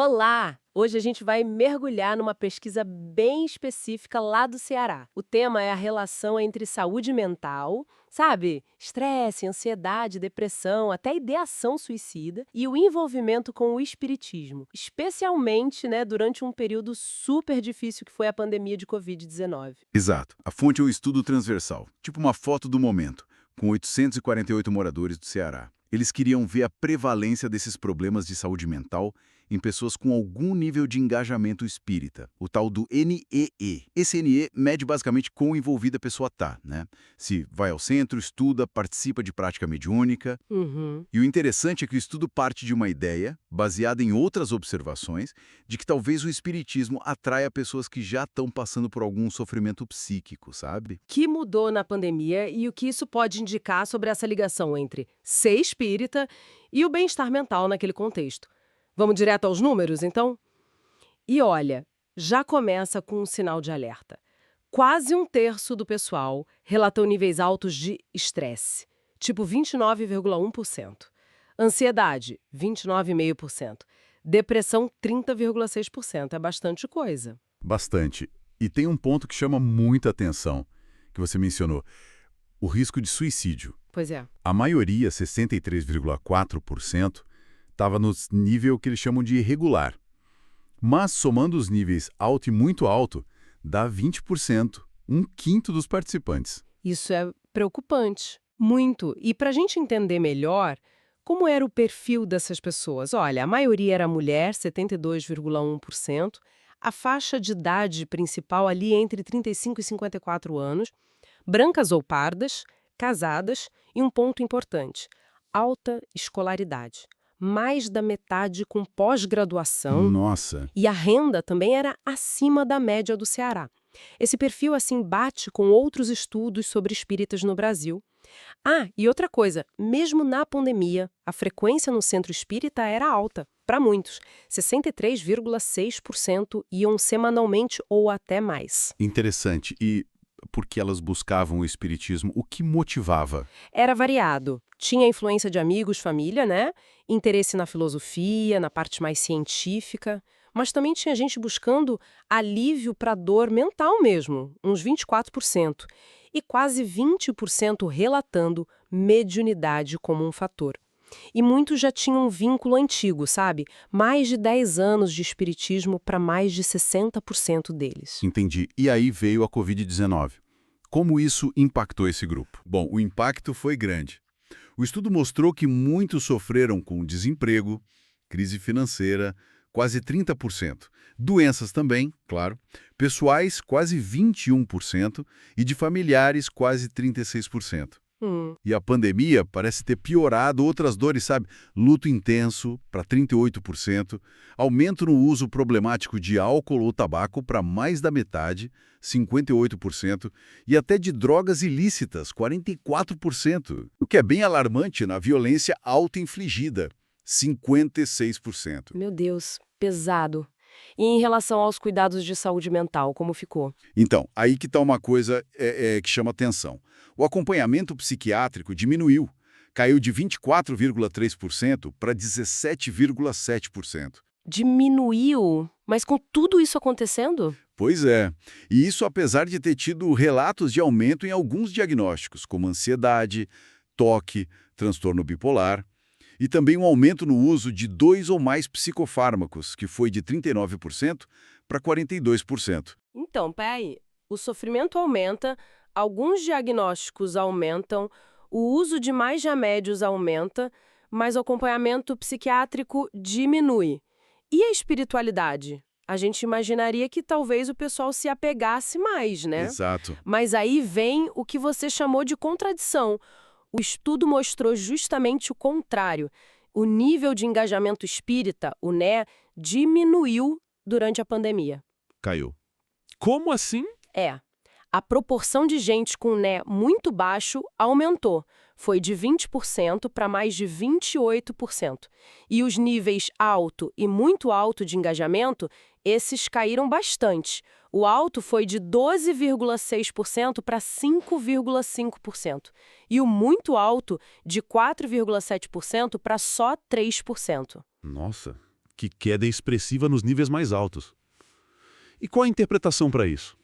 Olá! Hoje a gente vai mergulhar numa pesquisa bem específica lá do Ceará. O tema é a relação entre saúde mental, sabe? Estresse, ansiedade, depressão, até ideação suicida e o envolvimento com o espiritismo, especialmente, né, durante um período super difícil que foi a pandemia de Covid-19. Exato. A fonte é um estudo transversal, tipo uma foto do momento, com 848 moradores do Ceará. Eles queriam ver a prevalência desses problemas de saúde mental em pessoas com algum nível de engajamento espírita, o tal do NEE. Esse NE mede basicamente quão envolvida a pessoa está, né? Se vai ao centro, estuda, participa de prática mediúnica. Uhum. E o interessante é que o estudo parte de uma ideia, baseada em outras observações, de que talvez o espiritismo atraia pessoas que já estão passando por algum sofrimento psíquico, sabe? Que mudou na pandemia e o que isso pode indicar sobre essa ligação entre ser espírita e o bem-estar mental naquele contexto. Vamos direto aos números, então? E olha, já começa com um sinal de alerta. Quase um terço do pessoal relatou níveis altos de estresse, tipo 29,1%. Ansiedade, 29,5%. Depressão, 30,6%. É bastante coisa. Bastante. E tem um ponto que chama muita atenção, que você mencionou, o risco de suicídio. Pois é. A maioria, 63,4%, estava no nível que eles chamam de irregular. Mas, somando os níveis alto e muito alto, dá 20%, um quinto dos participantes. Isso é preocupante. Muito. E para a gente entender melhor, como era o perfil dessas pessoas? Olha, a maioria era mulher, 72,1%, a faixa de idade principal ali entre 35 e 54 anos, brancas ou pardas, casadas e um ponto importante, alta escolaridade. Mais da metade com pós-graduação Nossa, e a renda também era acima da média do Ceará. Esse perfil, assim, bate com outros estudos sobre espíritas no Brasil. Ah, e outra coisa, mesmo na pandemia, a frequência no centro espírita era alta, para muitos. 63,6% iam semanalmente ou até mais. interessante. E por que elas buscavam o espiritismo? O que motivava? Era variado. Tinha influência de amigos, família, né? Interesse na filosofia, na parte mais científica. Mas também tinha gente buscando alívio para dor mental mesmo, uns 24%. E quase 20% relatando mediunidade como um fator. E muitos já tinham um vínculo antigo, sabe? Mais de 10 anos de espiritismo para mais de 60% deles. Entendi. E aí veio a Covid-19. Como isso impactou esse grupo? Bom, o impacto foi grande. O estudo mostrou que muitos sofreram com desemprego, crise financeira, quase 30%. Doenças também, claro. Pessoais, quase 21%. E de familiares, quase 36%. E a pandemia parece ter piorado outras dores, sabe? Luto intenso, para 38%, aumento no uso problemático de álcool ou tabaco para mais da metade, 58%, e até de drogas ilícitas, 44%, o que é bem alarmante na violência auto-infligida, 56%. Meu Deus, pesado. E em relação aos cuidados de saúde mental, como ficou? Então, aí que está uma coisa que chama atenção. O acompanhamento psiquiátrico diminuiu, caiu de 24,3% para 17,7%. Diminuiu? Mas com tudo isso acontecendo? Pois é, e isso apesar de ter tido relatos de aumento em alguns diagnósticos, como ansiedade, toque, transtorno bipolar, e também um aumento no uso de 2 ou mais psicofármacos, que foi de 39% para 42%. Então, peraí. O sofrimento aumenta, alguns diagnósticos aumentam, o uso de mais remédios aumenta, mas o acompanhamento psiquiátrico diminui. E a espiritualidade? A gente imaginaria que talvez o pessoal se apegasse mais, né? Exato. Mas aí vem o que você chamou de contradição. O estudo mostrou justamente o contrário. O nível de engajamento espírita, o NE, diminuiu durante a pandemia. Caiu. Como assim? É, a proporção de gente com NE muito baixo aumentou. Foi de 20% para mais de 28%. E os níveis alto e muito alto de engajamento, esses caíram bastante. O alto foi de 12,6% para 5,5%. E o muito alto, de 4,7% para só 3%. Nossa, Que queda expressiva nos níveis mais altos. E qual a interpretação para isso?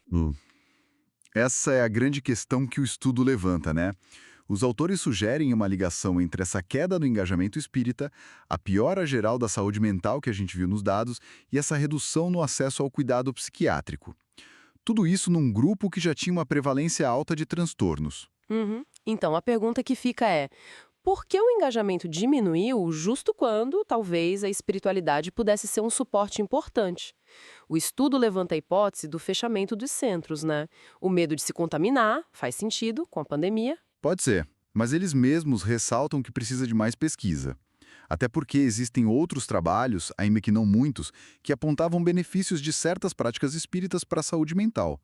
Essa é a grande questão que o estudo levanta, né? Os autores sugerem uma ligação entre essa queda no engajamento espírita, a piora geral da saúde mental que a gente viu nos dados e essa redução no acesso ao cuidado psiquiátrico. Tudo isso num grupo que já tinha uma prevalência alta de transtornos. Uhum. Então, a pergunta que fica é: por que o engajamento diminuiu justo quando, talvez, a espiritualidade pudesse ser um suporte importante? O estudo levanta a hipótese do fechamento dos centros, né? O medo de se contaminar faz sentido com a pandemia. Pode ser, mas eles mesmos ressaltam que precisa de mais pesquisa. Até porque existem outros trabalhos, ainda que não muitos, que apontavam benefícios de certas práticas espíritas para a saúde mental.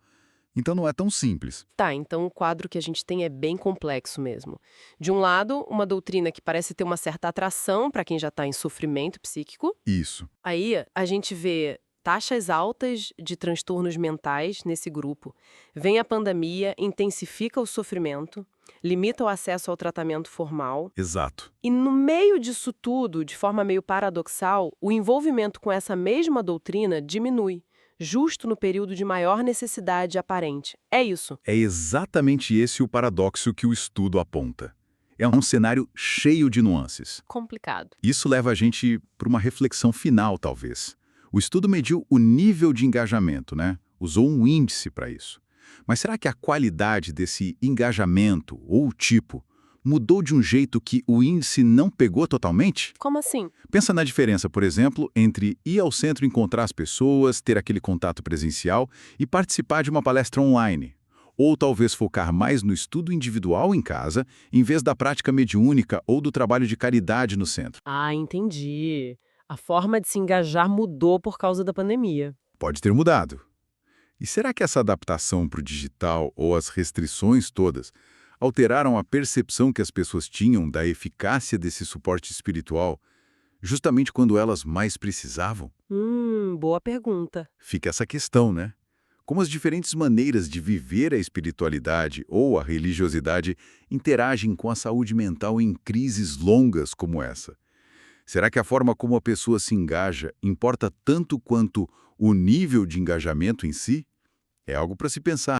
Então não é tão simples. Tá, então o quadro que a gente tem é bem complexo mesmo. De um lado, uma doutrina que parece ter uma certa atração para quem já está em sofrimento psíquico. Isso. Aí a gente vê taxas altas de transtornos mentais nesse grupo. Vem a pandemia, intensifica o sofrimento, limita o acesso ao tratamento formal. Exato. E no meio disso tudo, de forma meio paradoxal, o envolvimento com essa mesma doutrina diminui, justo no período de maior necessidade aparente. É isso. É exatamente esse o paradoxo que o estudo aponta. É um cenário cheio de nuances. Complicado. Isso leva a gente para uma reflexão final, talvez. O estudo mediu o nível de engajamento, né? Usou um índice para isso. Mas será que a qualidade desse engajamento, ou o tipo, mudou de um jeito que o índice não pegou totalmente? Como assim? Pensa na diferença, por exemplo, entre ir ao centro encontrar as pessoas, ter aquele contato presencial e participar de uma palestra online. Ou talvez focar mais no estudo individual em casa, em vez da prática mediúnica ou do trabalho de caridade no centro. Ah, entendi. A forma de se engajar mudou por causa da pandemia. Pode ter mudado. E será que essa adaptação para o digital ou as restrições todas alteraram a percepção que as pessoas tinham da eficácia desse suporte espiritual, justamente quando elas mais precisavam? Boa pergunta. Fica essa questão, né? Como as diferentes maneiras de viver a espiritualidade ou a religiosidade interagem com a saúde mental em crises longas como essa. Será que a forma como a pessoa se engaja importa tanto quanto o nível de engajamento em si? É algo para se pensar.